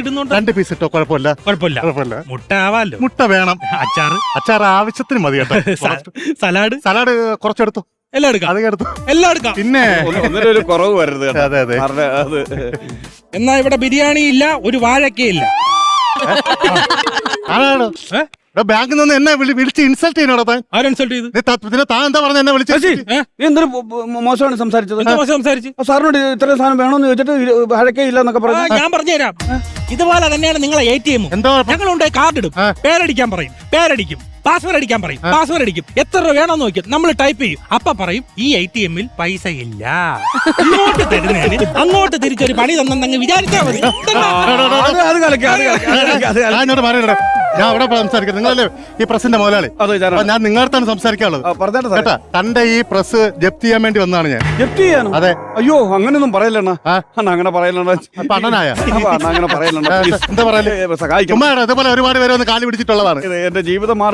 ഇടുന്നുണ്ട്. 2 പീസ് ഇട്ടോ, കുഴപ്പമില്ല. മുട്ട ആവാലോ. മുട്ട വേണം. അച്ചാർ ആവശ്യത്തിന് മതി കേട്ടോ. സലാഡ് കുറച്ചെടുത്തു. എല്ലാം എടുക്കാം. അതൊക്കെ എടുത്തു. എല്ലാം എടുക്കാം. പിന്നെ ഒരു കുറവ് വരരുത്. അതെ. എന്നാ ഇവിടെ ബിരിയാണി ഇല്ല, ഒരു വാഴക്കയില്ല. ആണോ ബാങ്കിൽ നിന്ന് എന്നെ വിളിച്ച് ഇൻസൾട്ട് ചെയ്യണോടാ താൻ? ആരും ഇൻസൾട്ട് ചെയ്ത്? പിന്നെ താൻ എന്താ പറഞ്ഞ എന്നെ വിളിച്ചു? നീ എന്തൊരു മോശമാണ് സംസാരിച്ചത്. സംസാരിച്ച് സാറിനോട് ഇത്രയും സാധനം വേണമെന്ന് ചോദിച്ചിട്ട് വാഴക്കേ ഇല്ല എന്നൊക്കെ പറഞ്ഞു. ഞാൻ പറഞ്ഞുതരാം. ഇതുപോലെ തന്നെയാണ് നിങ്ങളെ ATM. എന്താ ഞങ്ങളുണ്ട്, കാർഡ് ഇടും, പേരടിക്കാൻ പറയും, പേരടിക്കും, പാസ്വേഡ് അടിക്കാൻ പറയും, പാസ്വേഡ് അടിക്കും, എത്ര രൂപ വേണമെന്ന് നോക്കും, നമ്മൾ ടൈപ്പ് ചെയ്യും. അപ്പൊ പറയും ഈ ATM-ൽ പൈസ ഇല്ല. ഇങ്ങോട്ട് തരുന്നതിന് അങ്ങോട്ട് തിരിച്ചൊരു പണി തന്നെന്ന് വിചാരിച്ചാൽ മതി. ഞാൻ അവിടെ സംസാരിക്കാം. നിങ്ങളല്ലേ ഈ പ്രസിന്റെ മുതലാളി? ഞാൻ നിങ്ങളടുത്താണ് സംസാരിക്കാനുള്ളത് കേട്ടാ. തന്റെ ഈ പ്രസ് ജപ്തി ചെയ്യാൻ വേണ്ടി വന്നതാണ് ഞാൻ. ജപ്തി ചെയ്യാനോ? അതെ. അയ്യോ അങ്ങനൊന്നും പറയലണ്ണ. അങ്ങനെ പറയലണ്ണ. പണനായ അങ്ങനെ പറയലണ്ണ. എന്താ പറയല്? സഹായിക്കും. ഇതുപോലെ ഒരുപാട് പേരെ ഒന്ന് കാലി പിടിച്ചിട്ടുള്ളതാണ്. എന്റെ ജീവിത മാർഗം